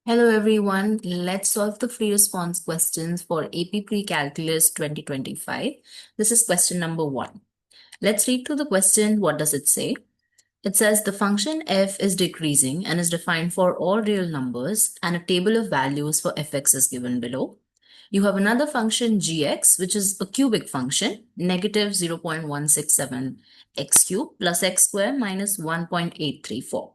Hello everyone, let's solve the free response questions for AP Pre-Calculus 2025. This is question number 1. Let's read through the question. What does it say? It says the function f is decreasing and is defined for all real numbers, and a table of values for fx is given below. You have another function gx, which is a cubic function, negative 0.167 x cubed plus x squared minus 1.834.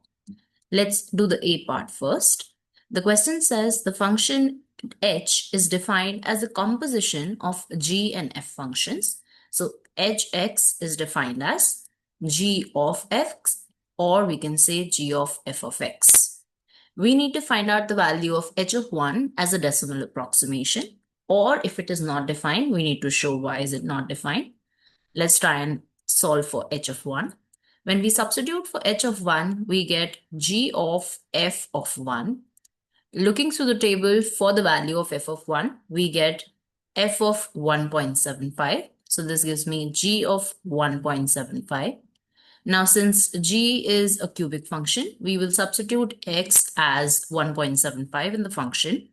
Let's do the A part first. The question says the function h is defined as a composition of g and f functions. So hx is defined as g of x, or we can say g of f of x. We need to find out the value of h of 1 as a decimal approximation, or if it is not defined, we need to show why is it not defined. Let's try and solve for h of 1. When we substitute for h of 1, we get g of f of 1. Looking through the table for the value of f of 1, we get f of 1.75. So this gives me g of 1.75. Now, since g is a cubic function, we will substitute x as 1.75 in the function.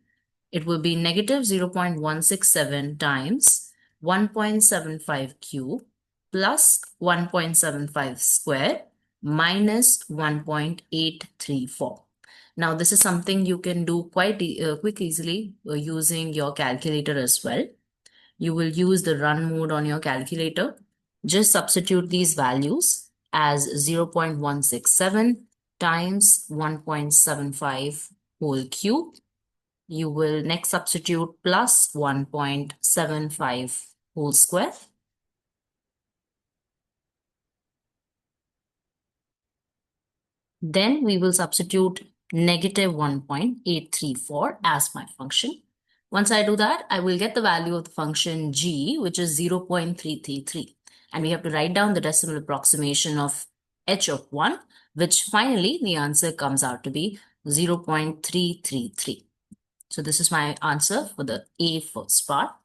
It will be negative 0.167 times 1.75 cube plus 1.75 square minus 1.834. Now, this is something you can do quite easily using your calculator as well. You will use the run mode on your calculator. Just substitute these values as 0.167 times 1.75 whole cube. You will next substitute plus 1.75 whole square. Then we will substitute negative 1.834 as my function. Once I do that, I will get the value of the function g, which is 0.333. And we have to write down the decimal approximation of h of 1, which finally the answer comes out to be 0.333. So this is my answer for the A first part.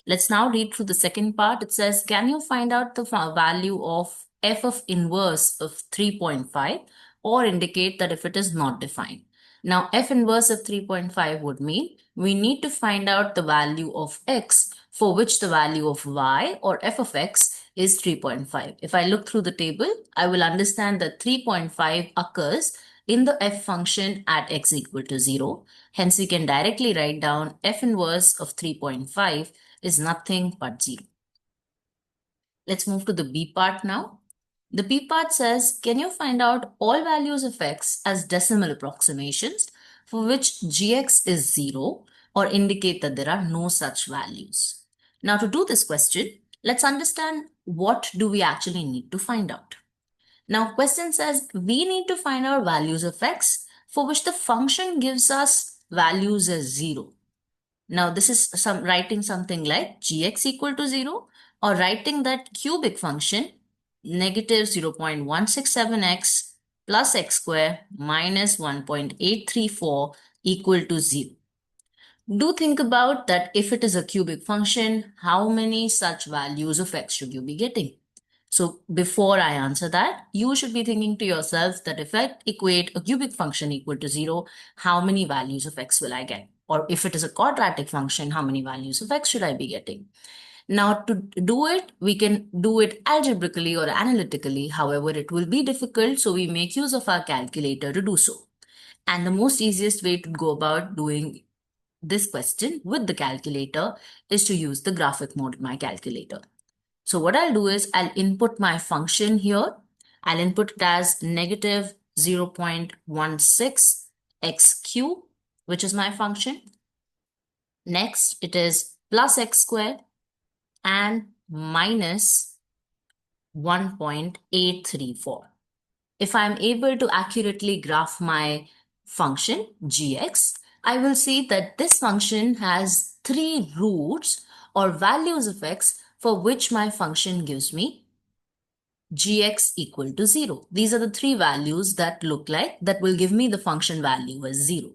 Let's now read through the second part. It says, can you find out the value of f of inverse of 3.5 or indicate that if it is not defined? Now, f inverse of 3.5 would mean we need to find out the value of x for which the value of y or f of x is 3.5. If I look through the table, I will understand that 3.5 occurs in the f function at x equal to 0. Hence, we can directly write down f inverse of 3.5 is nothing but 0. Let's move to the B part now. The B part says, can you find out all values of x as decimal approximations for which gx is 0 or indicate that there are no such values? Now, to do this question, let's understand what do we actually need to find out. Now, question says we need to find out values of x for which the function gives us values as 0. Now, this is writing something like gx equal to 0, or writing that cubic function negative 0.167x plus x square minus 1.834 equal to 0. Do think about that if it is a cubic function, how many such values of x should you be getting? So before I answer that, you should be thinking to yourself that if I equate a cubic function equal to 0, how many values of x will I get? Or if it is a quadratic function, how many values of x should I be getting? Now, to do it, we can do it algebraically or analytically. However, it will be difficult, so we make use of our calculator to do so. And the most easiest way to go about doing this question with the calculator is to use the graphic mode in my calculator. So what I'll do is I'll input my function here. I'll input it as negative 0.16 x cube, which is my function. Next, it is plus x squared and minus 1.834. If I'm able to accurately graph my function gx, I will see that this function has 3 roots or values of x for which my function gives me gx equal to 0. These are the 3 values that look like that will give me the function value as 0.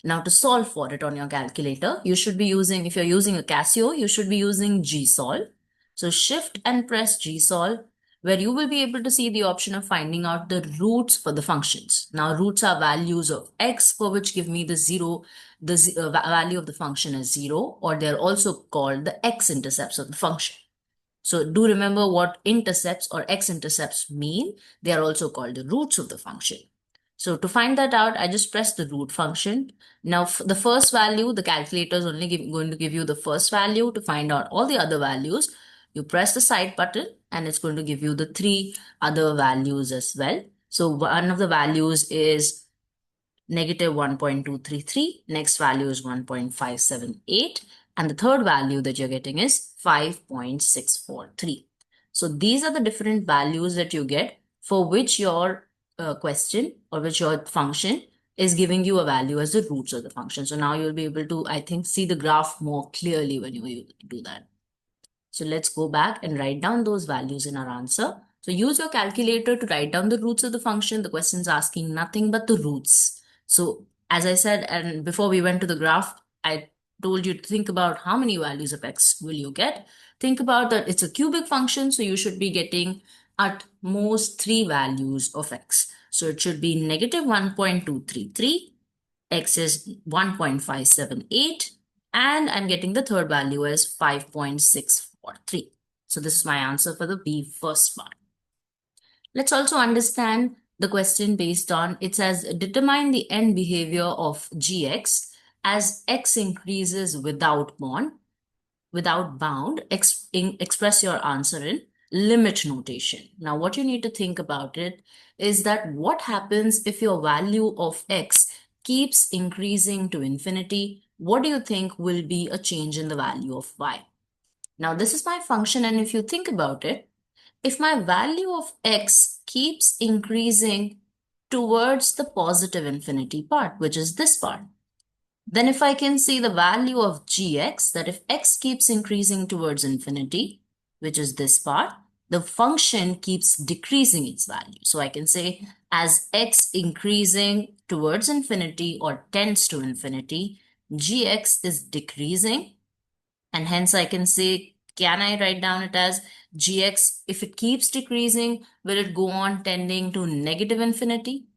Now, to solve for it on your calculator, you should be using, if you're using a Casio, you should be using GSolve. So shift and press GSolve. where you will be able to see the option of finding out the roots for the functions. Now, roots are values of x for which give me the value of the function is 0, or they're also called the x-intercepts of the function. So do remember what intercepts or x-intercepts mean. They are also called the roots of the function. So to find that out, I just press the root function. Now the first value, the calculator is only going to give you the first value. To find out all the other values, you press the side button and it's going to give you the 3 other values as well. So one of the values is negative 1.233. Next value is 1.578. And the third value that you're getting is 5.643. So these are the different values that you get for which your question or which your function is giving you a value as the roots of the function. So now you'll be able to, I think, see the graph more clearly when you do that. So let's go back and write down those values in our answer. So use your calculator to write down the roots of the function. The question is asking nothing but the roots. So as I said, and before we went to the graph, I told you to think about how many values of x will you get. Think about that it's a cubic function, so you should be getting at most 3 values of x. So it should be negative 1.233, x is 1.578, and I'm getting the third value as 5.643. So this is my answer for the B first part. Let's also understand the question based on, it says determine the end behavior of gx as x increases without bound. Express your answer in limit notation. Now what you need to think about it is that what happens if your value of x keeps increasing to infinity? What do you think will be a change in the value of y? Now this is my function, and if you think about it, if my value of x keeps increasing towards the positive infinity part, which is this part, then if I can see the value of gx, that if x keeps increasing towards infinity, which is this part, the function keeps decreasing its value. So I can say as x increasing towards infinity or tends to infinity, gx is decreasing, and hence I can say, can I write down it as gx, if it keeps decreasing, will it go on tending to negative infinity?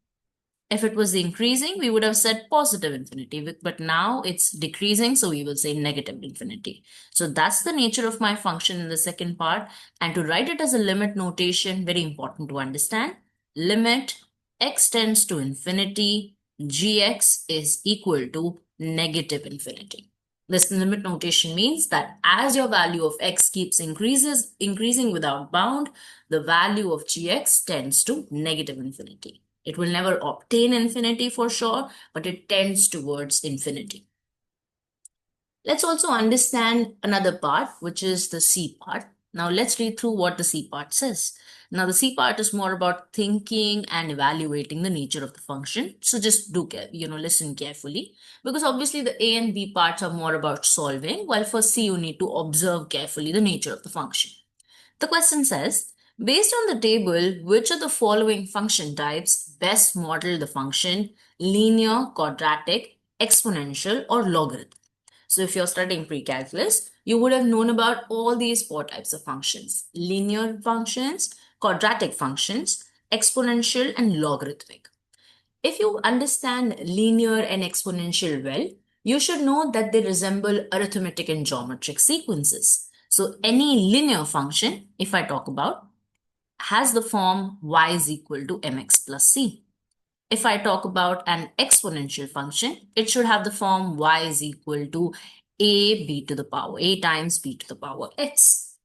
If it was increasing, we would have said positive infinity, but now it's decreasing, so we will say negative infinity. So that's the nature of my function in the second part. And to write it as a limit notation, very important to understand. Limit x tends to infinity, gx is equal to negative infinity. This limit notation means that as your value of x keeps increasing without bound, the value of gx tends to negative infinity. It will never obtain infinity for sure, but it tends towards infinity. Let's also understand another part, which is the C part. Now let's read through what the C part says. Now the C part is more about thinking and evaluating the nature of the function. So just listen carefully, because obviously the A and B parts are more about solving, while for C you need to observe carefully the nature of the function. The question says, based on the table, which of the following function types best model the function linear, quadratic, exponential, or logarithm? So if you're studying pre-calculus, you would have known about all these 4 types of functions: linear functions, quadratic functions, exponential, and logarithmic. If you understand linear and exponential well, you should know that they resemble arithmetic and geometric sequences. So any linear function, if I talk about, has the form y is equal to mx plus c. If I talk about an exponential function, it should have the form y is equal to a times b to the power x.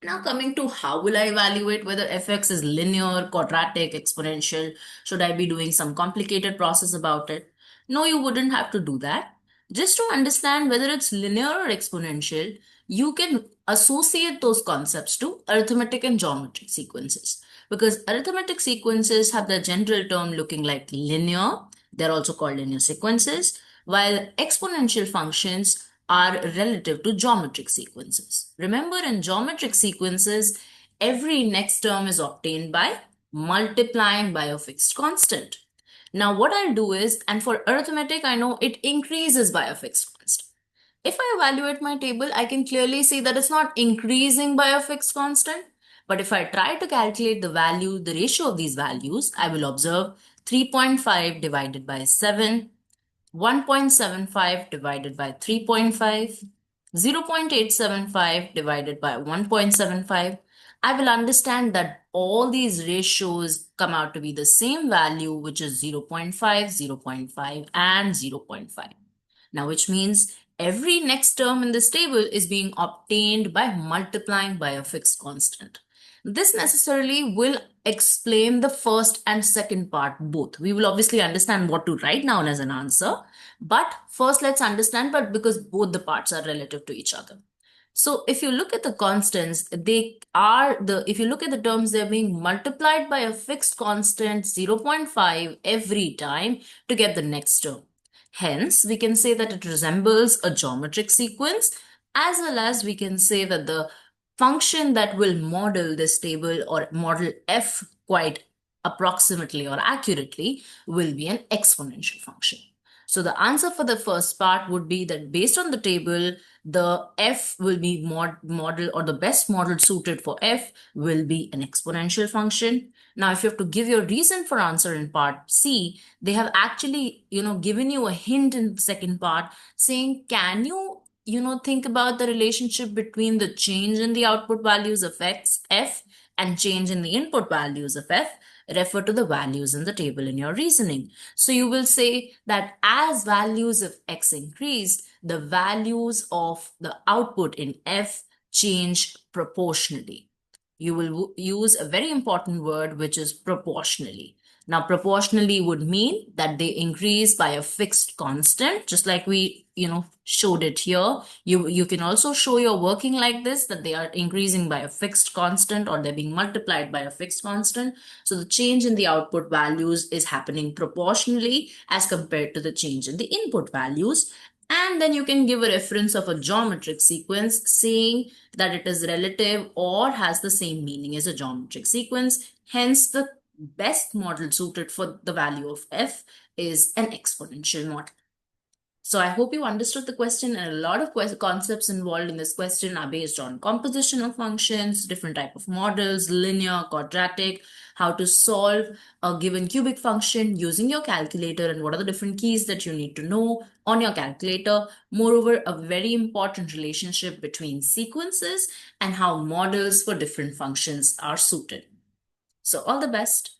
Now coming to how will I evaluate whether fx is linear, quadratic, exponential? Should I be doing some complicated process about it? No, you wouldn't have to do that. Just to understand whether it's linear or exponential, you can associate those concepts to arithmetic and geometric sequences. Because arithmetic sequences have the general term looking like linear. They're also called linear sequences, while exponential functions are relative to geometric sequences. Remember, in geometric sequences, every next term is obtained by multiplying by a fixed constant. Now what I'll do is, and for arithmetic, I know it increases by a fixed constant. If I evaluate my table, I can clearly see that it's not increasing by a fixed constant, But if I try to calculate the value, the ratio of these values, I will observe 3.5 divided by 7, 1.75 divided by 3.5, 0.875 divided by 1.75. I will understand that all these ratios come out to be the same value, which is 0.5, 0.5, and 0.5. Now, which means every next term in this table is being obtained by multiplying by a fixed constant. This necessarily will explain the first and second part both. We will obviously understand what to write down as an answer, but first let's understand, but because both the parts are relative to each other. So if you look at the constants, if you look at the terms, they're being multiplied by a fixed constant 0.5 every time to get the next term. Hence, we can say that it resembles a geometric sequence, as well as we can say that the function that will model this table or model f quite approximately or accurately will be an exponential function. So the answer for the first part would be that based on the table, the f will be model, or the best model suited for f will be an exponential function. Now, if you have to give your reason for answer in part C, they have actually, given you a hint in the second part saying, can you, think about the relationship between the change in the output values of f and change in the input values of f. Refer to the values in the table in your reasoning. So you will say that as values of x increase, the values of the output in f change proportionally. You will use a very important word, which is proportionally. Now, proportionally would mean that they increase by a fixed constant, just like we, showed it here. You can also show your working like this, that they are increasing by a fixed constant or they're being multiplied by a fixed constant. So the change in the output values is happening proportionally as compared to the change in the input values. And then you can give a reference of a geometric sequence saying that it is relative or has the same meaning as a geometric sequence. Hence, the best model suited for the value of f is an exponential model. So I hope you understood the question, and a lot of concepts involved in this question are based on composition of functions, different type of models, linear, quadratic, how to solve a given cubic function using your calculator, and what are the different keys that you need to know on your calculator. Moreover, a very important relationship between sequences and how models for different functions are suited. So all the best.